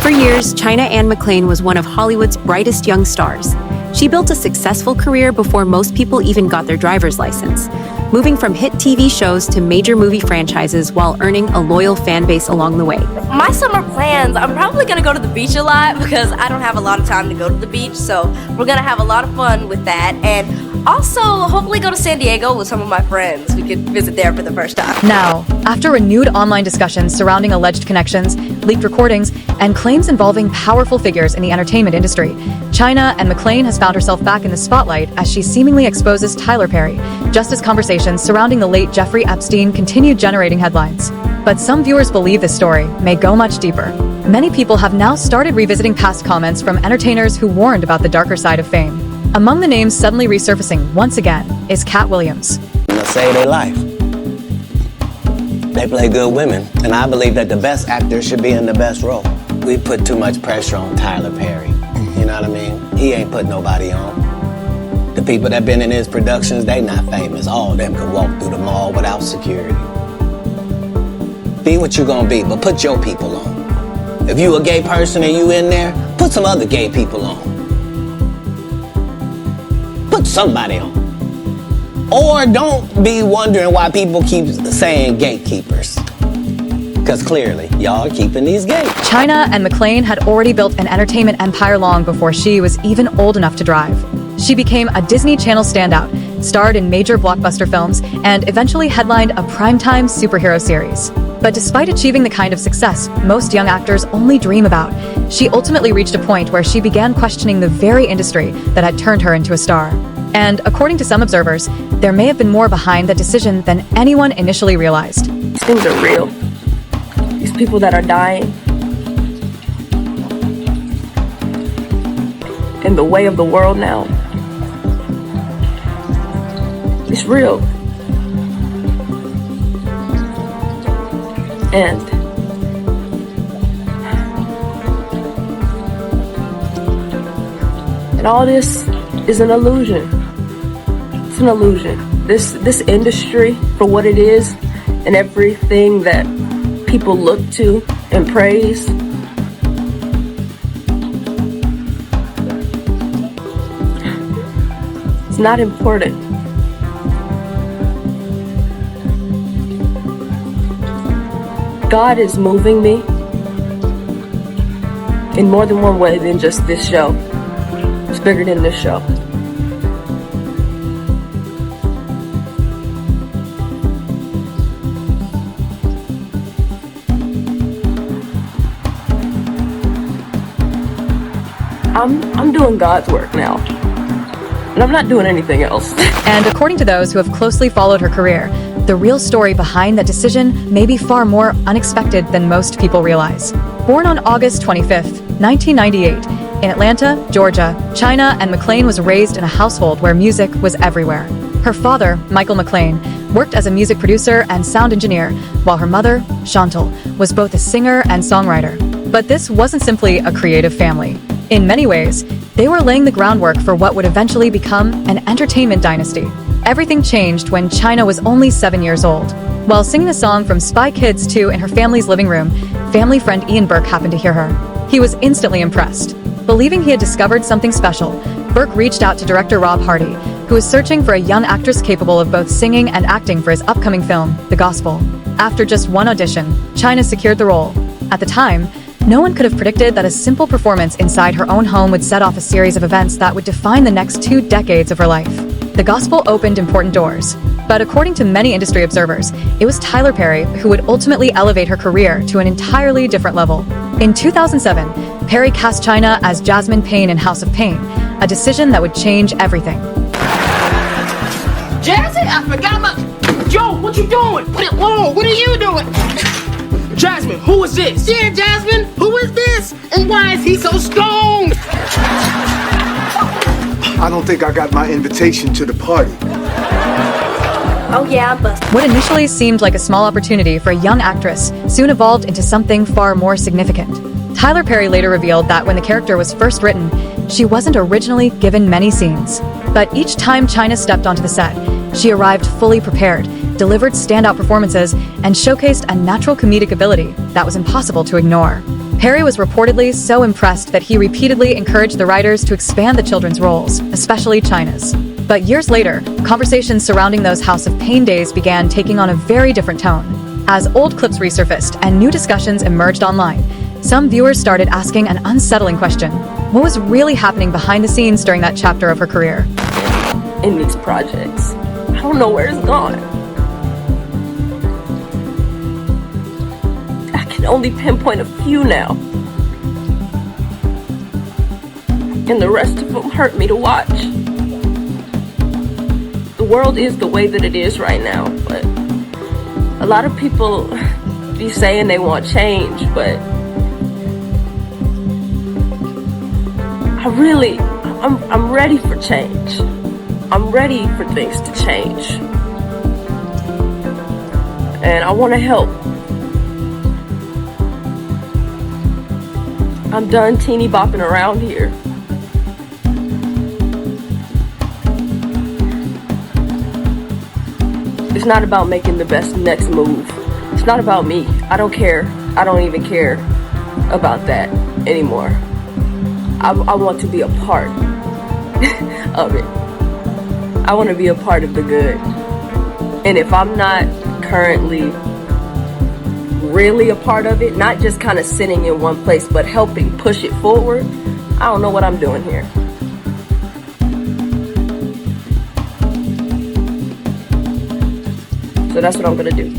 For years, China Anne McClain was one of Hollywood's brightest young stars. She built a successful career before most people even got their driver's license, moving from hit TV shows to major movie franchises while earning a loyal fan base along the way. My summer plans, I'm probably gonna go to the beach a lot because I don't have a lot of time to go to the beach, so we're gonna have a lot of fun with that, and also hopefully go to San Diego with some of my friends. We could visit there for the first time. Now, after renewed online discussions surrounding alleged connections, leaked recordings, and claims involving powerful figures in the entertainment industry, China Anne McClain has found herself back in the spotlight as she seemingly exposes Tyler Perry, just as conversations surrounding the late Jeffrey Epstein continued generating headlines. But some viewers believe this story may go much deeper. Many people have now started revisiting past comments from entertainers who warned about the darker side of fame. Among the names suddenly resurfacing once again is Cat Williams. They'll save their life. They play good women, and I believe that the best actor should be in the best role. We put too much pressure on Tyler Perry. You know what I mean? He ain't put nobody on. The people that been in his productions, they not famous. All of them can walk through the mall without security. Be what you gonna be, but put your people on. If you a gay person and you in there, put some other gay people on. Put somebody on. Or don't be wondering why people keep saying gatekeepers. Because clearly, y'all are keeping these gates. China Anne McClain had already built an entertainment empire long before she was even old enough to drive. She became a Disney Channel standout, starred in major blockbuster films, and eventually headlined a primetime superhero series. But despite achieving the kind of success most young actors only dream about, she ultimately reached a point where she began questioning the very industry that had turned her into a star. And according to some observers, there may have been more behind that decision than anyone initially realized. These things are real. These people that are dying. In the way of the world now. It's real. And all this is an illusion. It's an illusion. This industry, for what it is, and everything that people look to and praise, it's not important. God is moving me in more than one way than just this show. It's bigger than this show. I'm doing God's work now, and I'm not doing anything else. And according to those who have closely followed her career, the real story behind that decision may be far more unexpected than most people realize. Born on August 25th, 1998, in Atlanta, Georgia, China Anne McClain was raised in a household where music was everywhere. Her father, Michael McClain, worked as a music producer and sound engineer, while her mother, Chantal, was both a singer and songwriter. But this wasn't simply a creative family. In many ways, they were laying the groundwork for what would eventually become an entertainment dynasty. Everything changed when China was only 7 years old. While singing a song from Spy Kids 2 in her family's living room, family friend Ian Burke happened to hear her. He was instantly impressed. Believing he had discovered something special, Burke reached out to director Rob Hardy, who was searching for a young actress capable of both singing and acting for his upcoming film, The Gospel. After just one audition, China secured the role. At the time, no one could have predicted that a simple performance inside her own home would set off a series of events that would define the next 2 decades of her life. The Gospel opened important doors, but according to many industry observers, it was Tyler Perry who would ultimately elevate her career to an entirely different level. In 2007, Perry cast China as Jasmine Payne in House of Pain, a decision that would change everything. Jazzy, I forgot my... Joe, what you doing? Whoa, what are you doing? Jasmine, who is this? Yeah, Jasmine, who is this? And why is he so stoned? I don't think I got my invitation to the party. Oh yeah, I'm busted. What initially seemed like a small opportunity for a young actress soon evolved into something far more significant. Tyler Perry later revealed that when the character was first written, she wasn't originally given many scenes. But each time China stepped onto the set, she arrived fully prepared, delivered standout performances, and showcased a natural comedic ability that was impossible to ignore. Perry was reportedly so impressed that he repeatedly encouraged the writers to expand the children's roles, especially China's. But years later, conversations surrounding those House of Pain days began taking on a very different tone. As old clips resurfaced and new discussions emerged online, some viewers started asking an unsettling question. What was really happening behind the scenes during that chapter of her career? In these projects, I don't know where it's gone. I can only pinpoint a few now. And the rest of them hurt me to watch. The world is the way that it is right now, but a lot of people be saying they want change, but I'm ready for change. I'm ready for things to change. And I want to help. I'm done teeny bopping around here. It's not about making the best next move. It's not about me. I don't care. I don't even care about that anymore. I want to be a part of it. I want to be a part of the good. And if I'm not currently really a part of it, not just kind of sitting in one place, but helping push it forward, I don't know what I'm doing here. So that's what I'm gonna do.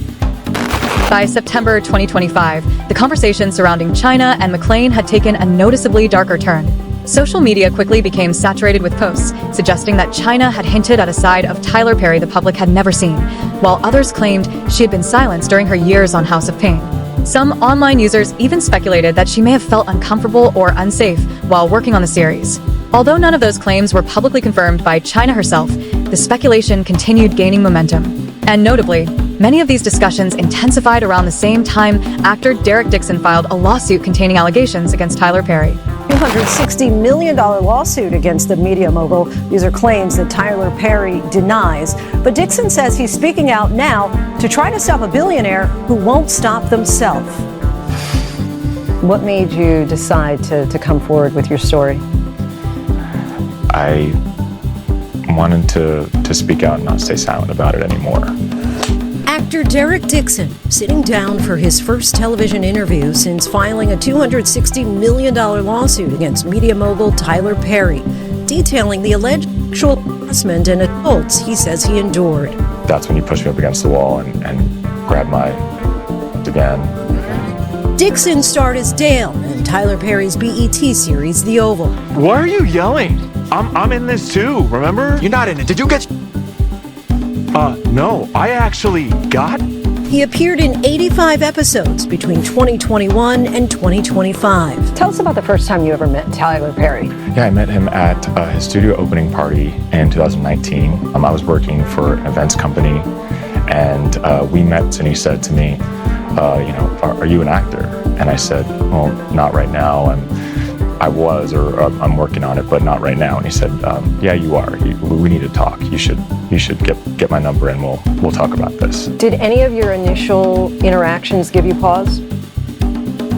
By September 2025, the conversation surrounding China and McClain had taken a noticeably darker turn. Social media quickly became saturated with posts suggesting that China had hinted at a side of Tyler Perry the public had never seen, while others claimed she had been silenced during her years on House of Pain. Some online users even speculated that she may have felt uncomfortable or unsafe while working on the series. Although none of those claims were publicly confirmed by China herself, the speculation continued gaining momentum. And notably, many of these discussions intensified around the same time actor Derek Dixon filed a lawsuit containing allegations against Tyler Perry. $260 million lawsuit against the media mogul. These are claims that Tyler Perry denies. But Dixon says he's speaking out now to try to stop a billionaire who won't stop themselves. What made you decide to come forward with your story? I wanted to speak out and not stay silent about it anymore. Actor Derek Dixon sitting down for his first television interview since filing a $260 million lawsuit against media mogul Tyler Perry, detailing the alleged sexual harassment and assaults he says he endured. That's when you pushed me up against the wall and grabbed my again. Dixon starred as Dale in Tyler Perry's BET series The Oval. Why are you yelling? I'm in this too, remember? You're not in it. Did you get... No, I actually got... He appeared in 85 episodes between 2021 and 2025. Tell us about the first time you ever met Tyler Perry. Yeah, I met him at his studio opening party in 2019. I was working for an events company, and we met, and he said to me, are you an actor? And I said, well, not right now. I'm working on it, but not right now. And he said, yeah, you are. We need to talk. You should get my number and we'll talk about this. Did any of your initial interactions give you pause?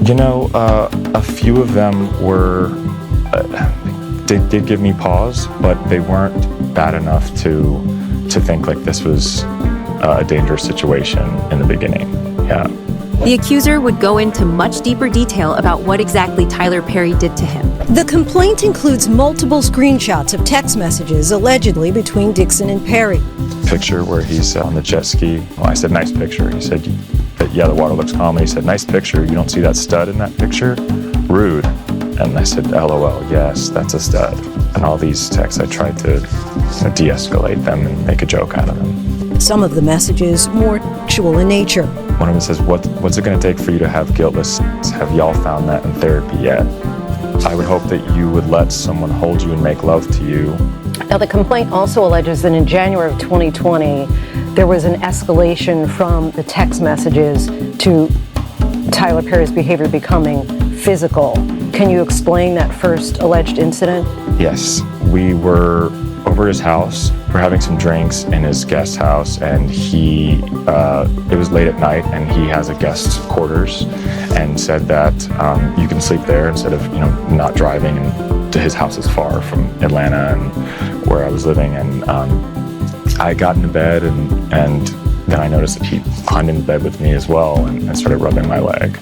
A few of them did give me pause, but they weren't bad enough to think like this was a dangerous situation in the beginning. Yeah. The accuser would go into much deeper detail about what exactly Tyler Perry did to him. The complaint includes multiple screenshots of text messages allegedly between Dixon and Perry. Picture where he's on the jet ski. Well, I said, nice picture. He said, yeah, the water looks calm. And he said, nice picture. You don't see that stud in that picture? Rude. And I said, LOL, yes, that's a stud. And all these texts, I tried to de-escalate them and make a joke out of them. Some of the messages more sexual in nature. One of them says, what's it going to take for you to have guiltless sex? Have y'all found that in therapy yet? I would hope that you would let someone hold you and make love to you. Now, the complaint also alleges that in January of 2020, there was an escalation from the text messages to Tyler Perry's behavior becoming physical. Can you explain that first alleged incident? Yes, we were over to his house. We're having some drinks in his guest house, and it was late at night, and he has a guest quarters, and said that you can sleep there instead of not driving. And his house is far from Atlanta and where I was living, and I got into bed, and then I noticed that he climbed into bed with me as well, and started rubbing my leg.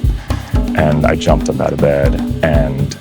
And I jumped up out of bed, and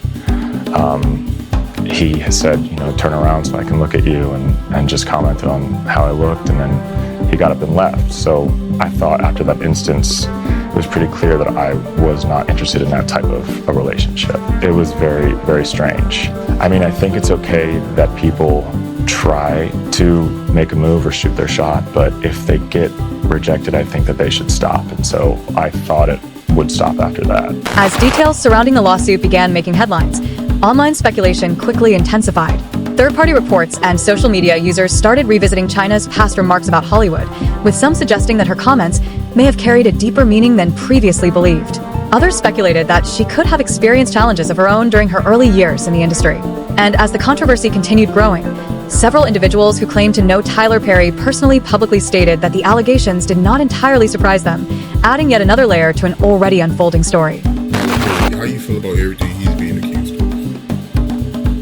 he said, turn around so I can look at you, and just commented on how I looked, and then he got up and left. So I thought after that instance, it was pretty clear that I was not interested in that type of a relationship. It was very, very strange. I mean, I think it's okay that people try to make a move or shoot their shot, but if they get rejected, I think that they should stop. And so I thought it would stop after that. As details surrounding the lawsuit began making headlines, online speculation quickly intensified. Third-party reports and social media users started revisiting China's past remarks about Hollywood, with some suggesting that her comments may have carried a deeper meaning than previously believed. Others speculated that she could have experienced challenges of her own during her early years in the industry. And as the controversy continued growing, several individuals who claimed to know Tyler Perry personally publicly stated that the allegations did not entirely surprise them, adding yet another layer to an already unfolding story. How you feel about everything he's being accused of?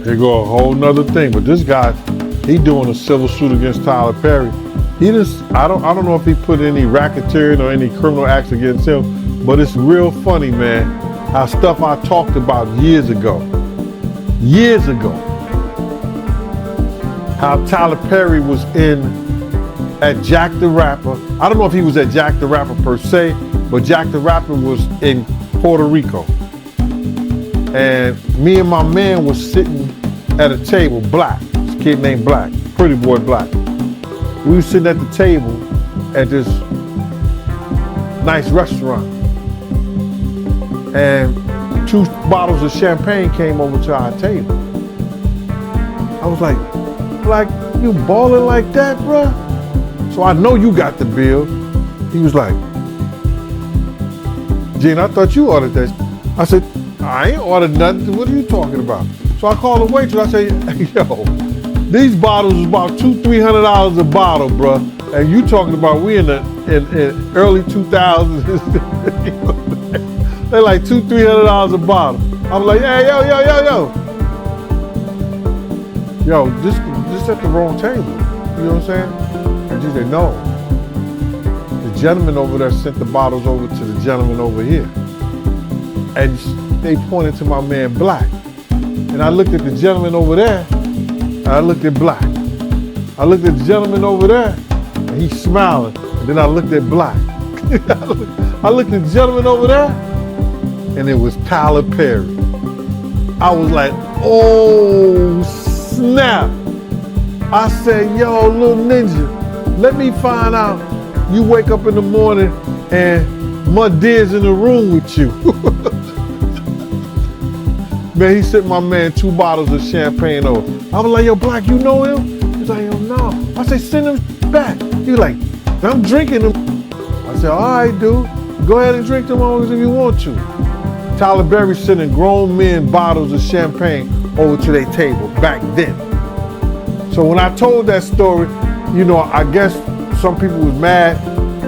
Here go a whole nother thing, but this guy, he doing a civil suit against Tyler Perry. I don't know if he put any racketeering or any criminal acts against him, but it's real funny, man, how stuff I talked about years ago, how Tyler Perry was at Jack the Rapper. I don't know if he was at Jack the Rapper per se, but Jack the Rapper was in Puerto Rico. And me and my man was sitting at a table, Black, this kid named Black, pretty boy Black. We were sitting at the table at this nice restaurant. And 2 bottles of champagne came over to our table. I was like, Black, you balling like that, bruh? So I know you got the bill. He was like, Gene, I thought you ordered that. I said, I ain't ordered nothing. What are you talking about? So I called the waitress. I said, hey, yo, these bottles is about $200-300 a bottle, bro. And you talking about we in early 2000s. They're like $200-300 a bottle. I'm like, hey, yo. Yo, this at the wrong table. You know what I'm saying? And she said, no. The gentleman over there sent the bottles over to the gentleman over here. And they pointed to my man Black. And I looked at the gentleman over there, and I looked at Black. I looked at the gentleman over there, and he's smiling. And then I looked at Black. I looked at the gentleman over there, and it was Tyler Perry. I was like, oh, snap. I said, yo, little ninja, let me find out you wake up in the morning and Muddeer's in the room with you. Man, he sent my man 2 bottles of champagne over. I was like, yo, Black, you know him? He's like, yo, no. I said, send him back. He was like, I'm drinking them. I said, all right, dude. Go ahead and drink them all if you want to. Tyler Perry sending grown men bottles of champagne over to their table back then. So when I told that story, I guess some people was mad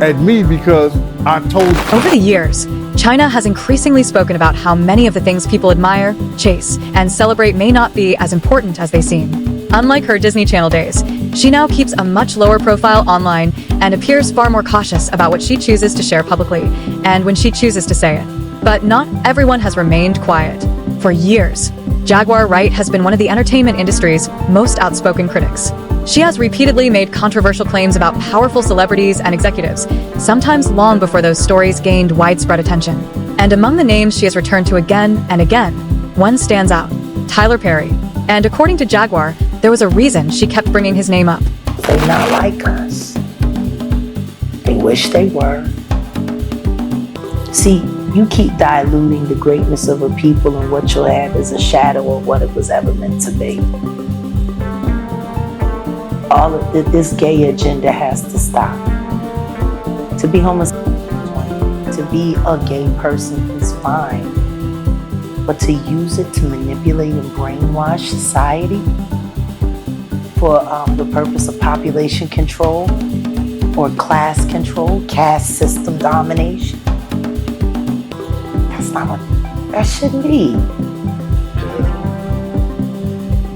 at me because I told. Over the years, China has increasingly spoken about how many of the things people admire, chase, and celebrate may not be as important as they seem. Unlike her Disney Channel days, she now keeps a much lower profile online and appears far more cautious about what she chooses to share publicly and when she chooses to say it. But not everyone has remained quiet. For years, Jaguar Wright has been one of the entertainment industry's most outspoken critics. She has repeatedly made controversial claims about powerful celebrities and executives, sometimes long before those stories gained widespread attention. And among the names she has returned to again and again, one stands out, Tyler Perry. And according to Jaguar, there was a reason she kept bringing his name up. They're not like us. They wish they were. See, you keep diluting the greatness of a people, and what you'll have is a shadow of what it was ever meant to be. All of this gay agenda has to stop. To be homosexual, to be a gay person is fine, but to use it to manipulate and brainwash society for the purpose of population control or class control, caste system domination. That's not what, that shouldn't be.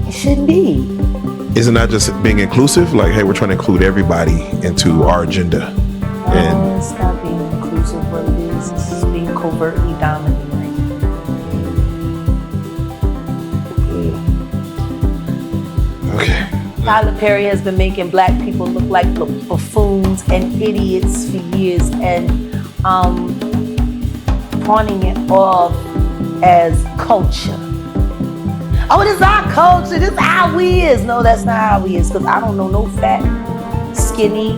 It shouldn't be. Isn't that just being inclusive? Like, hey, we're trying to include everybody into our agenda. No, it's not being inclusive. What it is being covertly dominating. Okay. Tyler Perry has been making black people look like buffoons and idiots for years, and pawning it off as culture. Oh, this is our culture. This is how we is. No, that's not how we is. Because I don't know no fat, skinny,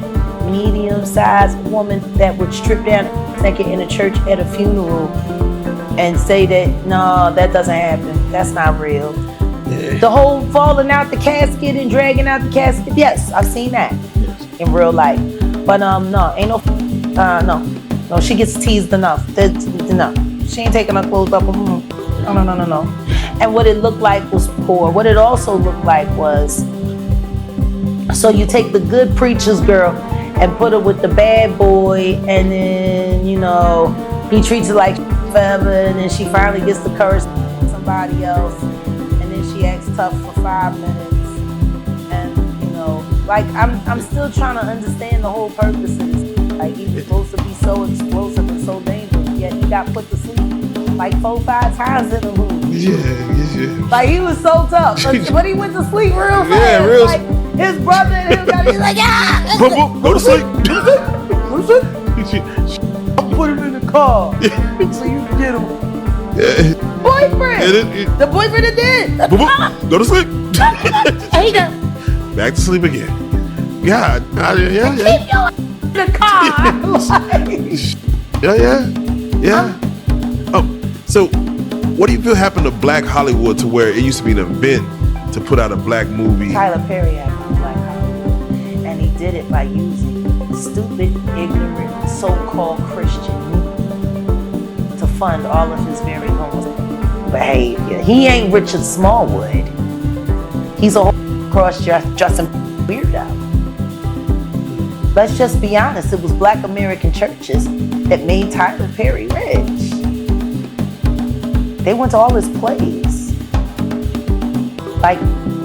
medium-sized woman that would strip down naked in a church at a funeral and say that, no, that doesn't happen. That's not real. The whole falling out the casket and dragging out the casket. Yes, I've seen that in real life. But no, ain't no, no, she gets teased enough. No, she ain't taking her clothes up. No. And what it looked like was poor. What it also looked like was, so you take the good preacher's girl and put her with the bad boy, and then, you know, he treats her like forever, and then she finally gets the curse somebody else, and then she acts tough for 5 minutes. And, you know, like, I'm still trying to understand the whole purpose of this. Like, he was supposed to be so explosive and so dangerous, yet he got put to sleep like 4-5 times in the movie. Yeah. Like, he was so tough. When he went to sleep real fast, Yeah, real. like, his brother and him got, he's like, ah! Go to sleep. What is it? I'll put him in the car so you can get him. Boyfriend! The boyfriend that did! Go to sleep. There you go. Back to sleep again. God. Yeah. Keep your in the car. Yeah. So what do you feel happened to Black Hollywood to where it used to be an event to put out a black movie? Tyler Perry had Black Hollywood, and he did it by using stupid, ignorant, so-called Christian to fund all of his very homeless behavior. He ain't Richard Smallwood. He's a whole cross-dressing weirdo. Let's just be honest, it was black American churches that made Tyler Perry rich. They went to all his plays. Like,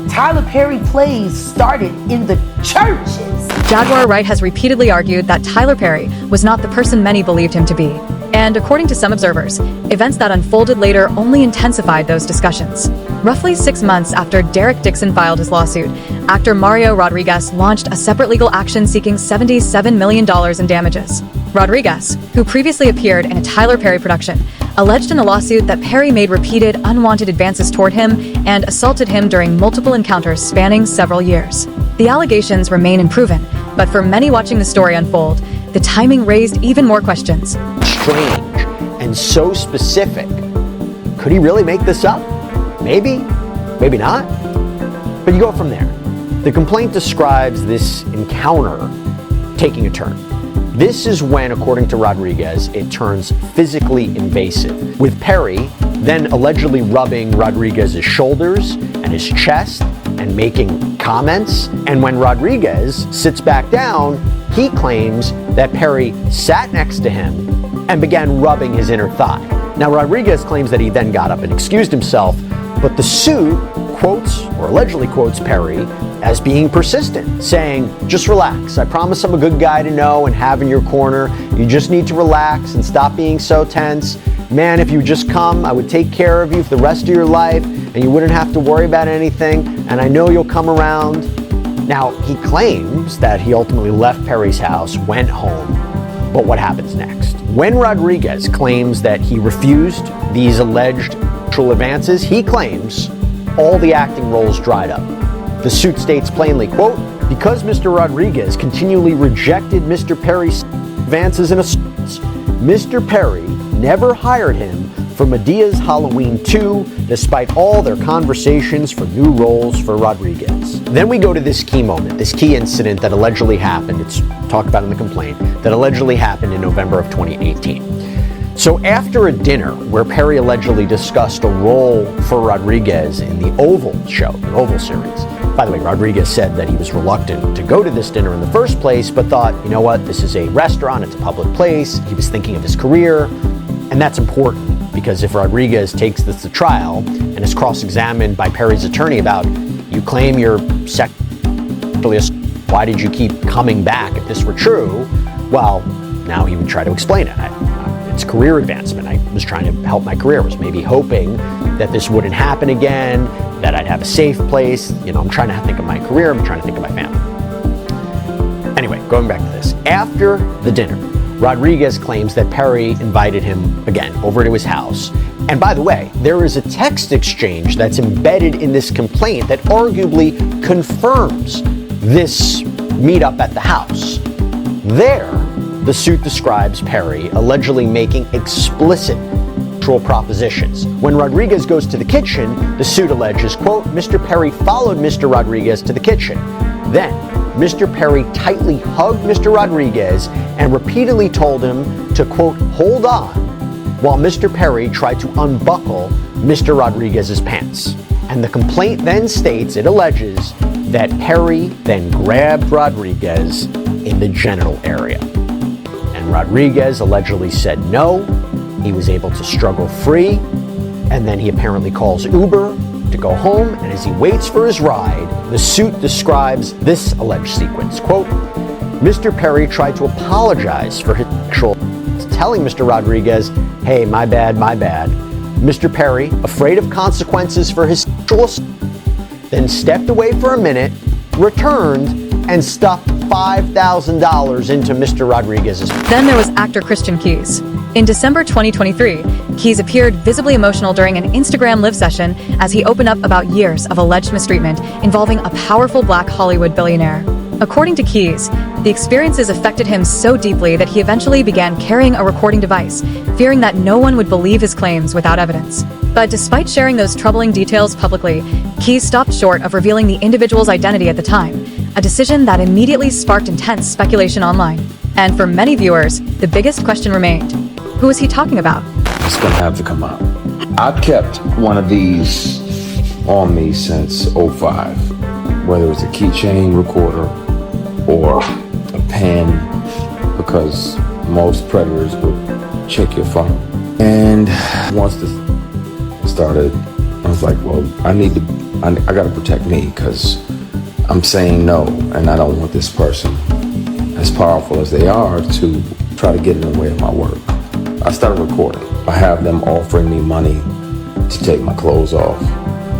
Tyler Perry plays started in the churches. Jaguar Wright has repeatedly argued that Tyler Perry was not the person many believed him to be. And according to some observers, events that unfolded later only intensified those discussions. Roughly 6 months after Derek Dixon filed his lawsuit, actor Mario Rodriguez launched a separate legal action seeking $77 million in damages. Rodriguez, who previously appeared in a Tyler Perry production, alleged in the lawsuit that Perry made repeated unwanted advances toward him and assaulted him during multiple encounters spanning several years. The allegations remain unproven, but for many watching the story unfold, the timing raised even more questions. Strange and so specific. Could he really make this up? Maybe, maybe not. But you go from there. The complaint describes this encounter taking a turn. This is when, according to Rodriguez, it turns physically invasive, with Perry then allegedly rubbing Rodriguez's shoulders and his chest and making comments. And when Rodriguez sits back down, he claims that Perry sat next to him and began rubbing his inner thigh. Now, Rodriguez claims that he then got up and excused himself, but the suit quotes, or allegedly quotes, Perry as being persistent, saying, just relax. I promise I'm a good guy to know and have in your corner. You just need to relax and stop being so tense. Man, if you just come, I would take care of you for the rest of your life and you wouldn't have to worry about anything, and I know you'll come around. Now, he claims that he ultimately left Perry's house, went home, but what happens next? When Rodriguez claims that he refused these alleged sexual advances, he claims all the acting roles dried up. The suit states plainly, quote, because Mr. Rodriguez continually rejected Mr. Perry's advances and assaults, Mr. Perry never hired him for Medea's Halloween 2, despite all their conversations for new roles for Rodriguez. Then we go to this key moment, this key incident that allegedly happened, it's talked about in the complaint, that allegedly happened in November of 2018. So after a dinner where Perry allegedly discussed a role for Rodriguez in the Oval show, the Oval series, By the way, Rodriguez said that he was reluctant to go to this dinner in the first place, but thought, you know what, this is a restaurant, it's a public place. He was thinking of his career, and that's important because if Rodriguez takes this to trial and is cross-examined by Perry's attorney about, you claim you're sexually assaulted, why did you keep coming back if this were true? Well, now he would try to explain it. It's career advancement. I was trying to help my career. I was maybe hoping that this wouldn't happen again, that I'd have a safe place. You know, I'm trying to think of my career. I'm trying to think of my family. Anyway, going back to this. After the dinner, Rodriguez claims that Perry invited him again over to his house. And by the way, there is a text exchange that's embedded in this complaint that arguably confirms this meetup at the house. There, the suit describes Perry allegedly making explicit sexual propositions. When Rodriguez goes to the kitchen, the suit alleges, quote, Mr. Perry followed Mr. Rodriguez to the kitchen. Then, Mr. Perry tightly hugged Mr. Rodriguez and repeatedly told him to, quote, hold on, while Mr. Perry tried to unbuckle Mr. Rodriguez's pants. And the complaint then states, it alleges, that Perry then grabbed Rodriguez in the genital area. And Rodriguez allegedly said no. He was able to struggle free, and then he apparently calls Uber to go home, and as he waits for his ride, the suit describes this alleged sequence, quote, Mr. Perry tried to apologize for his sexual, telling Mr. Rodriguez, hey, my bad, my bad. Mr. Perry, afraid of consequences for his sexual, then stepped away for a minute, returned, and stuffed $5,000 into Mr. Rodriguez's. Then there was actor Christian Keyes. In December 2023, Keyes appeared visibly emotional during an Instagram live session as he opened up about years of alleged mistreatment involving a powerful Black Hollywood billionaire. According to Keyes, the experiences affected him so deeply that he eventually began carrying a recording device, fearing that no one would believe his claims without evidence. But despite sharing those troubling details publicly, Keyes stopped short of revealing the individual's identity at the time, a decision that immediately sparked intense speculation online. And for many viewers, the biggest question remained, who is he talking about? It's gonna have to come out. I've kept one of these on me since 05, whether it's a keychain recorder or a pen, because most predators would check your phone. And once this started, I was like, well, I gotta protect me, because I'm saying no, and I don't want this person, as powerful as they are, to try to get in the way of my work. I started recording. I have them offering me money to take my clothes off.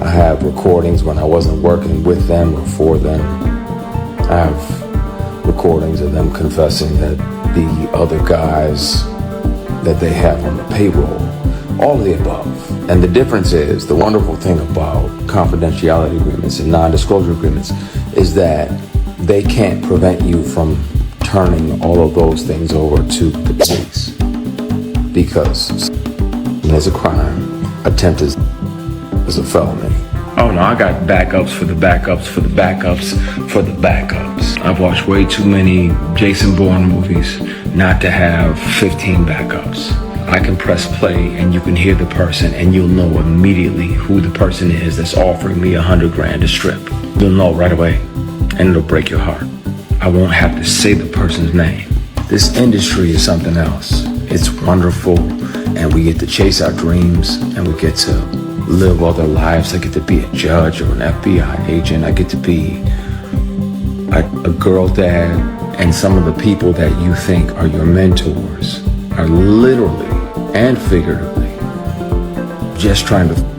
I have recordings when I wasn't working with them or for them. I have recordings of them confessing that the other guys that they have on the payroll, all of the above. And the difference is, the wonderful thing about confidentiality agreements and non-disclosure agreements is that they can't prevent you from turning all of those things over to the police. Because there's a crime, attempt is a felony. Oh no, I got backups for the backups for the backups for the backups. I've watched way too many Jason Bourne movies not to have 15 backups. I can press play and you can hear the person and you'll know immediately who the person is that's offering me $100,000 to strip. You'll know right away, and it'll break your heart. I won't have to say the person's name. This industry is something else. It's wonderful, and we get to chase our dreams, and we get to live other lives. I get to be a judge or an FBI agent. I get to be a girl dad, and some of the people that you think are your mentors are literally and figuratively just trying to.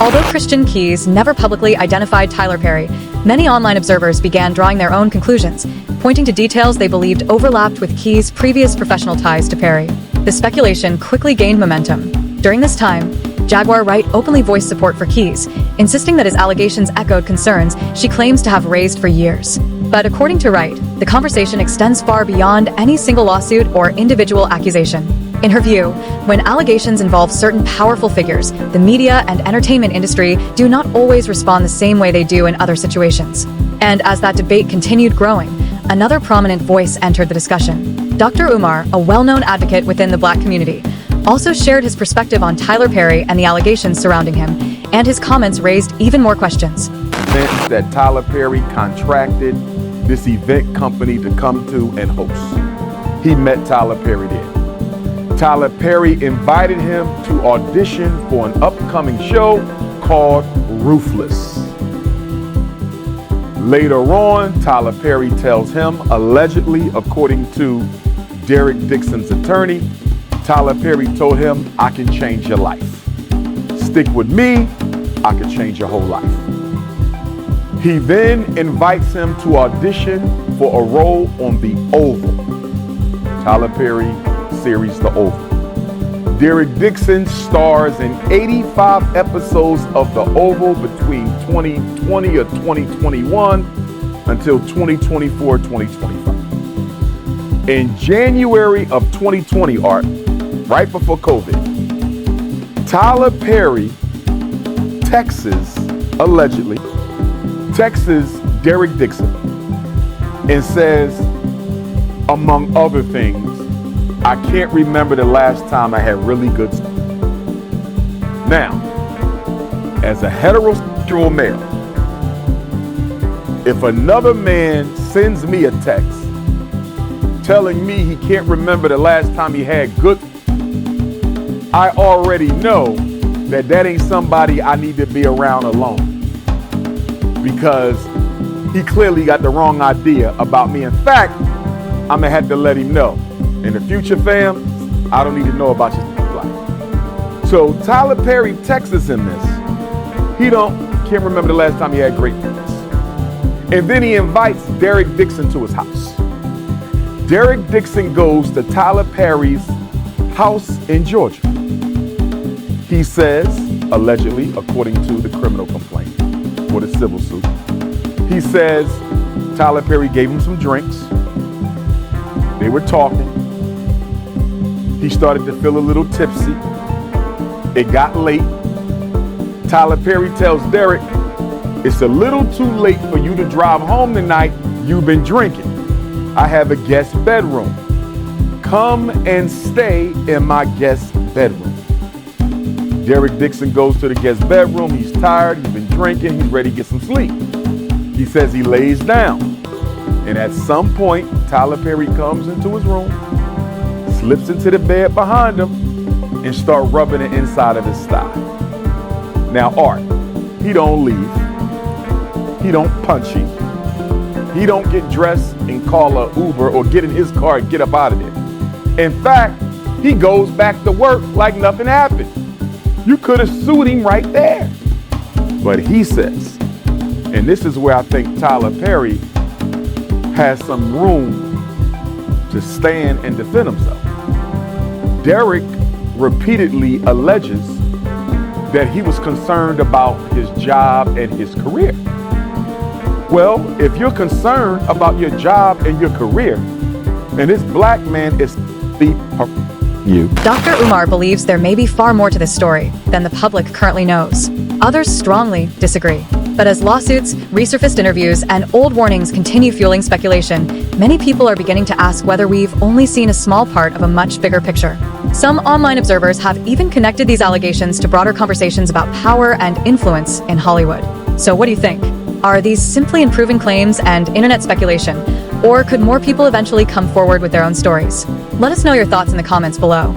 Although Christian Keyes never publicly identified Tyler Perry, many online observers began drawing their own conclusions, pointing to details they believed overlapped with Keyes' previous professional ties to Perry. The speculation quickly gained momentum. During this time, Jaguar Wright openly voiced support for Keyes, insisting that his allegations echoed concerns she claims to have raised for years. But according to Wright, the conversation extends far beyond any single lawsuit or individual accusation. In her view, when allegations involve certain powerful figures, the media and entertainment industry do not always respond the same way they do in other situations. And as that debate continued growing, another prominent voice entered the discussion. Dr. Umar, a well-known advocate within the Black community, also shared his perspective on Tyler Perry and the allegations surrounding him, and his comments raised even more questions. events that Tyler Perry contracted this event company to come to and host. He met Tyler Perry there. Tyler Perry invited him to audition for an upcoming show called Ruthless. Later on, Tyler Perry tells him, allegedly, according to Derek Dixon's attorney, Tyler Perry told him, "I can change your life. Stick with me, I can change your whole life." He then invites him to audition for a role on The Oval, Tyler Perry series The Oval. Derek Dixon stars in 85 episodes of The Oval between 2020 or 2021 until 2024, 2025. In January of 2020, Art, right before COVID, Tyler Perry allegedly texts Derek Dixon and says, among other things, "I can't remember the last time I had really good sex." Now, as a heterosexual male, if another man sends me a text telling me he can't remember the last time he had good, I already know that that ain't somebody I need to be around alone, because he clearly got the wrong idea about me. In fact, I'm gonna have to let him know. In the future, fam, I don't need to know about your life. So Tyler Perry texts him this. He can't remember the last time he had great sex. And then he invites Derek Dixon to his house. Derek Dixon goes to Tyler Perry's house in Georgia. He says, allegedly, according to the criminal complaint or the civil suit, he says Tyler Perry gave him some drinks. They were talking. He started to feel a little tipsy. It got late. Tyler Perry tells Derek, "It's a little too late for you to drive home tonight. You've been drinking. I have a guest bedroom. Come and stay in my guest bedroom." Derek Dixon goes to the guest bedroom. He's tired. He's been drinking. He's ready to get some sleep. He says he lays down. And at some point, Tyler Perry comes into his room, slips into the bed behind him, and start rubbing the inside of his thigh. Now, Art, he don't leave. He don't punch him. He don't get dressed and call a Uber or get in his car and get up out of there. In fact, he goes back to work like nothing happened. You could have sued him right there. But he says, and this is where I think Tyler Perry has some room to stand and defend himself. Derek repeatedly alleges that he was concerned about his job and his career. Well, if you're concerned about your job and your career, and this black man is you. Dr. Umar believes there may be far more to this story than the public currently knows. Others strongly disagree. But as lawsuits, resurfaced interviews, and old warnings continue fueling speculation, many people are beginning to ask whether we've only seen a small part of a much bigger picture. Some online observers have even connected these allegations to broader conversations about power and influence in Hollywood. So what do you think? Are these simply unproven claims and internet speculation? Or could more people eventually come forward with their own stories? Let us know your thoughts in the comments below.